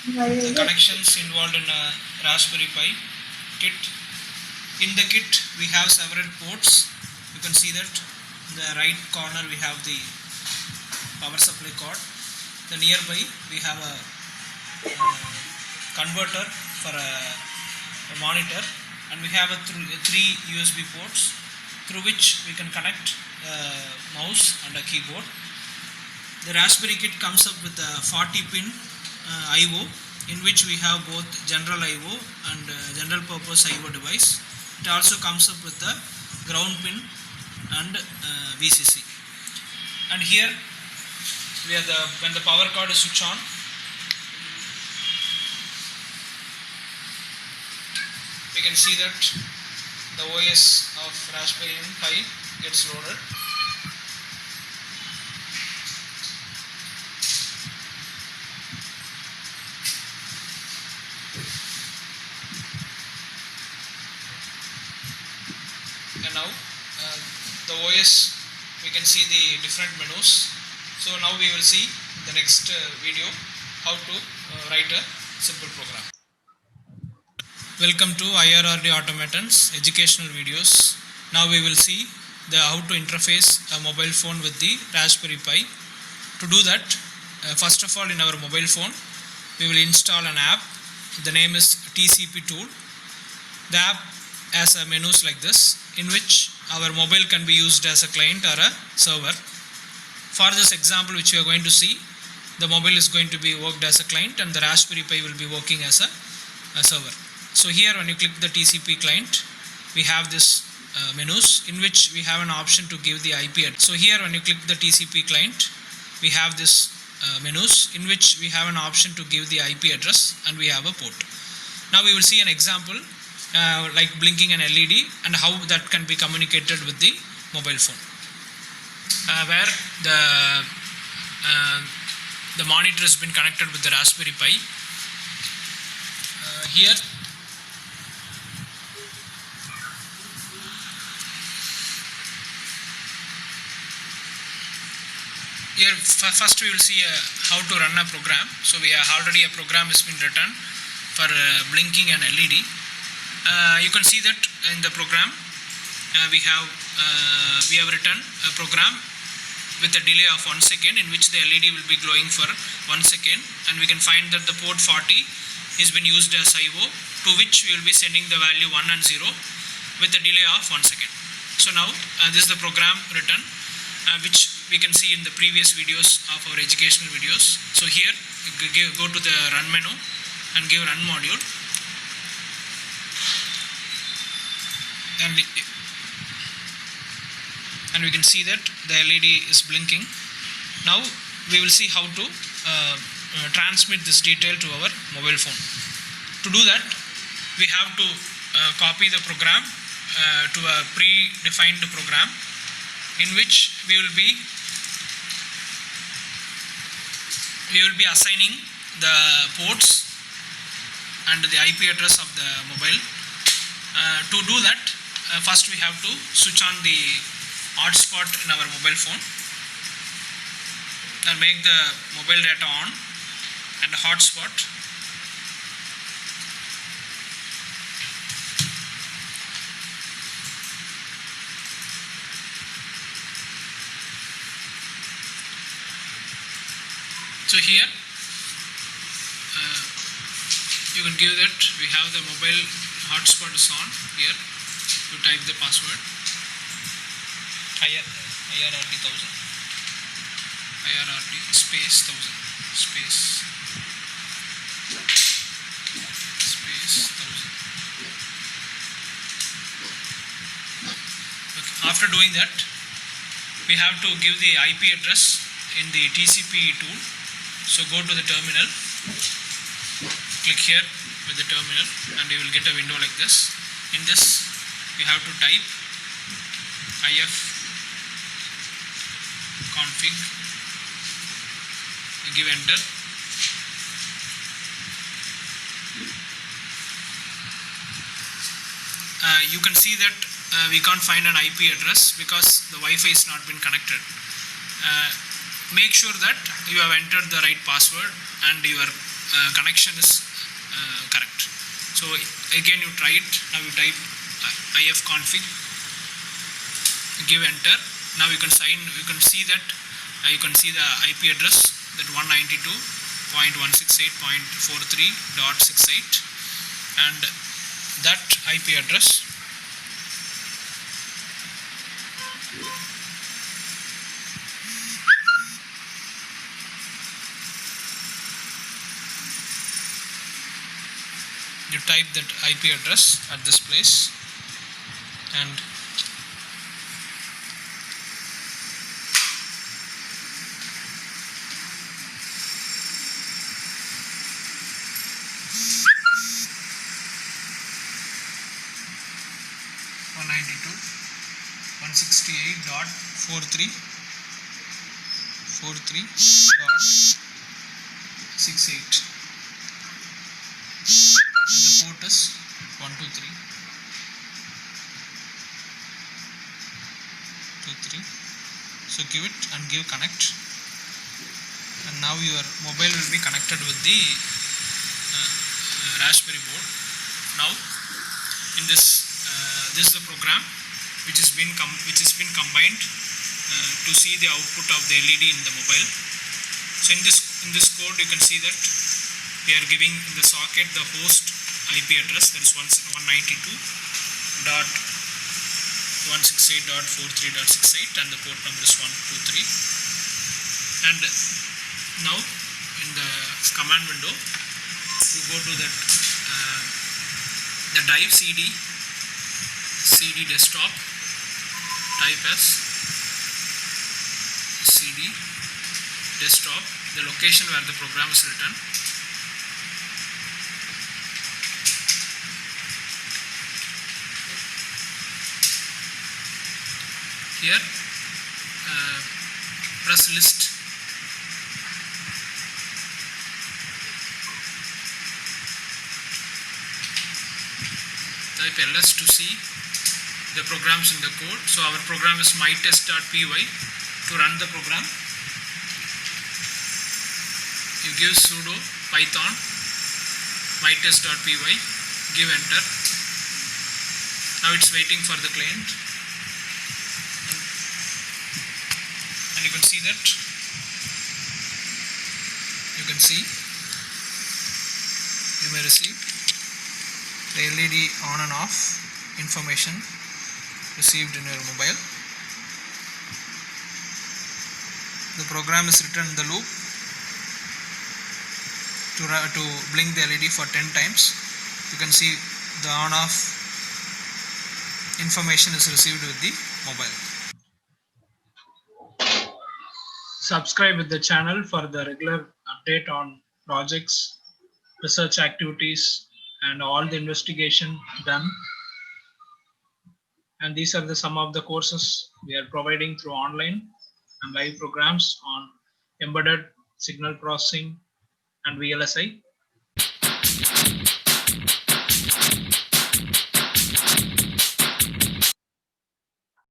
The connections involved in a Raspberry Pi kit. In the kit we have several ports. You can see that in the right corner we have the power supply cord. The nearby we have a converter for a monitor, and we have three USB ports through which we can connect a mouse and a keyboard. The Raspberry kit comes up with a 40 pin I/O, in which we have both general I/O and general purpose I/O device. It also comes up with a ground pin and VCC. And here we have when the power cord is switched on, we can see that the OS of Raspberry Pi gets loaded. And now the OS, we can see the different menus. So now we will see the next video how to write a simple program. Welcome to IRRD Automatons educational videos. Now we will see how to interface a mobile phone with the Raspberry Pi. To do that, first of all, in our mobile phone we will install an app. The name is TCP Tool. The app has a menus like this, in which our mobile can be used as a client or a server. For this example which we are going to see, the mobile is going to be worked as a client and the Raspberry Pi will be working as a server. So here when you click the TCP client, we have this menus in which we have an option to give the IP address. So here when you click the TCP client, we have this menus in which we have an option to give the IP address and we have a port. Now we will see an example like blinking an LED and how that can be communicated with the mobile phone. Where the monitor has been connected with the Raspberry Pi. Here first we will see how to run a program. So we have already a program has been written for blinking an LED. You can see that in the program we have written a program with a delay of 1 second, in which the LED will be glowing for 1 second, and we can find that the port 40 has been used as I/O, to which we will be sending the value 1 and 0 with a delay of 1 second. So now this is the program written which we can see in the previous videos of our educational videos. So here go to the run menu and give run module, and we can see that the LED is blinking. Now we will see how to transmit this detail to our mobile phone. To do that, we have to copy the program to a predefined program, in which we will be assigning the ports and the IP address of the mobile. To do that, first we have to switch on the hotspot in our mobile phone and make the mobile data on and hotspot. So here you can give that we have the mobile hotspot is on. Here you type the password IRRD 1000 IRRD space 1000 space 1000. Okay. After doing that, we have to give the IP address in the TCP tool. So go to the terminal, click here with the terminal, and you will get a window like this. In this, we have to type ifconfig, give enter. You can see that we can't find an IP address because the Wi-Fi is not been connected. Make sure that you have entered the right password and your connection is correct. So again you try it. Now you type ifconfig, give enter. Now you can see that you can see the IP address, that 192.168.43.68, and that IP address you type that IP address at this place, and .43.68, and the port is 123. So give it and give connect, and now your mobile will be connected with the Raspberry board. Now in this this is the program which has been combined to see the output of the LED in the mobile. So in this code you can see that we are giving in the socket the host IP address, that is 192.168.43.68, and the port number is 123. And now in the command window you go to that the drive CD desktop, type as CD desktop, the location where the program is written. Here press list. Type ls to see the programs in the code. So our program is mytest.py. To run the program, you give sudo python mytest.py, give enter. Now it's waiting for the client, and you can see that you may receive the LED on and off information received in your mobile. The program is written in the loop to blink the LED for 10 times. You can see the on off information is received with the mobile. Subscribe with the channel for the regular update on projects, research activities, and all the investigation done. And these are some of the courses we are providing through online and live programs on embedded, signal processing, and VLSI.